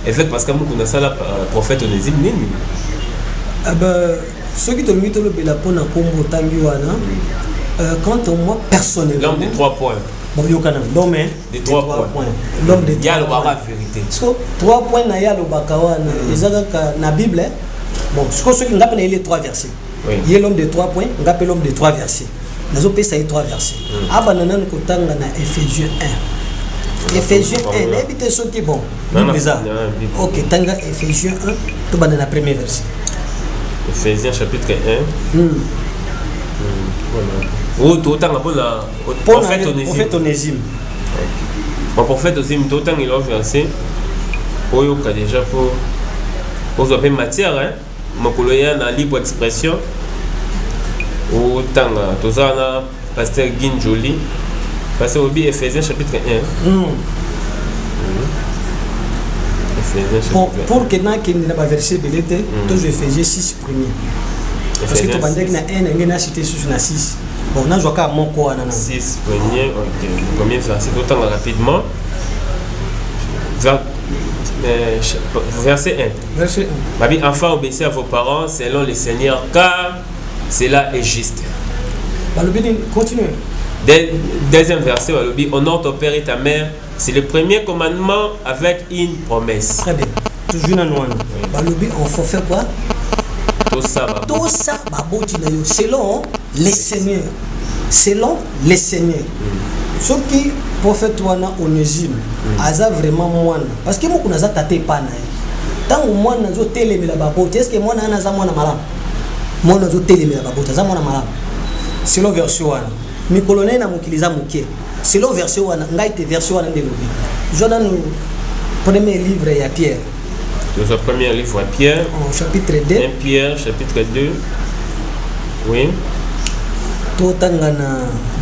Effet parce que beaucoup de ça la prophète Onésime nini. Ah ben ceux qui te mettent le bela pour na combo tangiwana. Quant à moi personnellement. L'homme des 3 points. Bon yo kana l'homme des 3 points. L'homme des 3 points. Il y a le baba vérité. Parce que 3 points na ya le bakawana. Ezaka na Bible. Bon, ce que ceux qui ngapena les 3 versets. Il y a l'homme des 3 points, ngapena l'homme des 3 versets. Nazo pesa les 3 versets. Abanana ko tanga na Ephésiens 1. Ephésiens 1, évitez ce qui est bon. Ok, tanga Ephésiens 1, tout dans la première verset. Ephésiens chapitre 1. Voilà. Tout autant pour la prophète Onésime. Mon prophète Onésime, tout autant il a versé. Pour y déjà pour appeler matière, hein. Mon collègue a libre expression. Autant tout ça na pasteur Guin Jolie. Parce que au Ephésiens chapitre 1. Pour que n'a qu'il n'a pas versé belete, toujours Ephésiens 6 premier. Parce que tu vas dire que na cité sur na 6. Bon, na joka mon quoi na 6 premier. OK. Combien verset autant rapidement. Verset 1. Verset 1. Ma vie, enfants, obéissez à vos parents selon le Seigneur, car cela est juste. Continue. Deuxième verset, honore ton père et ta mère. C'est le premier commandement avec une promesse. Très bien. Toujours dans nous. On faut faire quoi? Tout ça, selon les seigneurs. Selon les seigneurs. Ce qui prophète Onésime, aza vraiment moine. Parce que moi, on a taté pas. Tant que moi, on a télé la babote. Est-ce que moi, on a zamoana malam? Moi, on a télé la babote. Zamoana malam. Selon version 1. Mi colonel na mukiliza muke. C'est le verset où on a été verset où on a développé. Je donne le premier livre à Pierre. Le premier livre à Pierre. En chapitre 2. 1 Pierre, chapitre 2. Oui. Tout en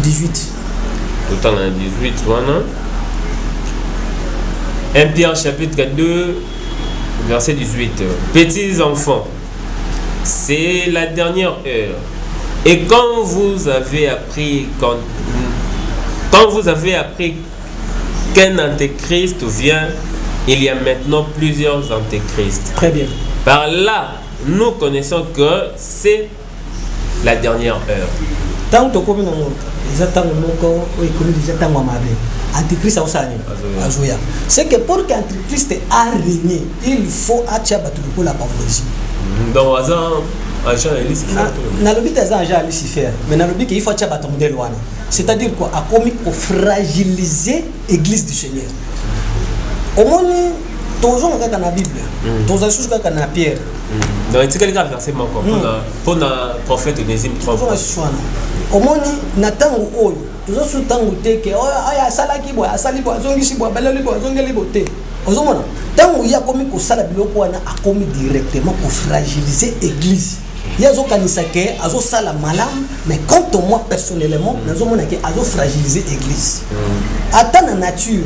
18. Tout en 18, voilà. 1 Pierre, chapitre 2, verset 18. Petits enfants, c'est la dernière heure. Et quand vous avez appris qu'un antéchrist vient, il y a maintenant plusieurs antéchrists. Très bien. Par là, nous connaissons que c'est la dernière heure. Tant que tu antéchrist c'est que pour qu'antéchrist a régné, il faut pour la pathologie. Donc, agent Lucifer. Na lobi des agents Lucifer, mais na lobi qu'il faut tcha batom de loana. C'est-à-dire quoi, a commis pour fragiliser l'église du Seigneur. Au moins, tous on regarde dans la Bible, tous on regarde dans la Pierre. Donc, c'est quel verset encore pour le prophète Onésime 3. Au moins, Nathan ou Oyo, tous on sous tango te que oh aya salaki boy, asali boy, zongi si boy, balali boy, zongi boté. Ozomona, tant où il y a commis pour ça la biloko a commis directement pour fragiliser l'église. Il y a des gens qui ont sala malam, mais quant à moi personnellement, nous avons fragiliser l'église. Attends la nature,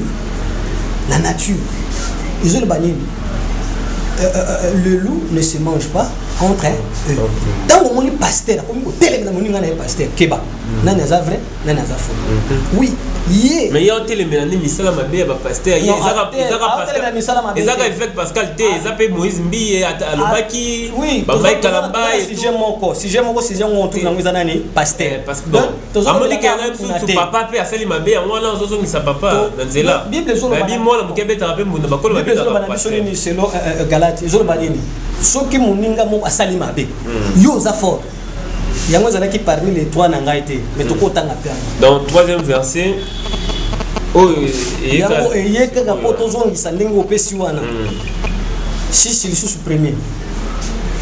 ils ont le banni. Le loup ne se mange pas entre eux. Dans le monde pasteur, comme au télé, pasteur, Keba, nan est vrai, nan est faux. Oui, mais il y a un télé, mais il y a un pasteur. Il y a un effet Pascal T, il y a un Moïse Mbi, Alobaki, Bambaï Kalamba. Si j'aime mon tour dans les années, pasteur. Parce que bon, à mon dit qu'il y a un papa, à Salim Abbé, à moi, là, on a sa papa, dans Zéla. Bible, moi, le Québec, a un peu de Bakol, c'est le Galate, ils ont le banini. Ceux qui m'ont dit à Salim Abbé, yo, ça fort. Il y a un qui parmi les trois n'a pas été, mais tout autant à perdre. Dans le troisième verset, il y a un potozo qui s'en est opé sur un. Si c'est le sous-premier.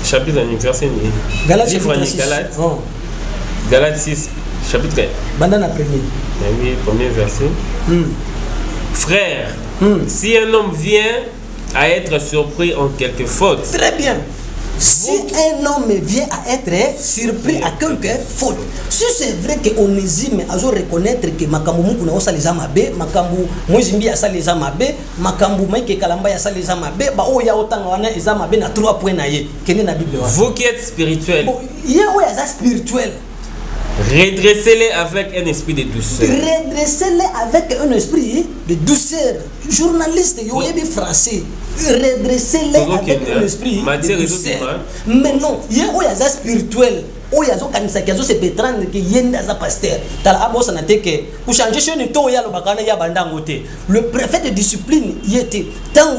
Chapitre verset. Galate 6, chapitre 4. Bandana premier. Oui, premier verset. Frère, si un homme vient à être surpris en quelque faute. Très bien. Si un homme vient à être surpris à quelque faute, si c'est vrai que Onésime a reconnaître que Makambu kuna osa les amabe, Makambu Moizimbi a sa les amabe, Makambu Maike Kalamba a sa les amabe, ba o ya otanga wana les amabe na 3 points na ye. Kene na Bible. Vous qui êtes spirituel. Il y a ouais ça spirituel. Redressez-les avec un esprit de douceur. Redressez-les avec un esprit de douceur. Journaliste, yo yebi français. redresser-les avec un esprit de douceur. Mais non, il y a un spirituel. Il y a un se pétrande qui y a un pasteur. Pour changer chez nous, le préfet de discipline y était. Tant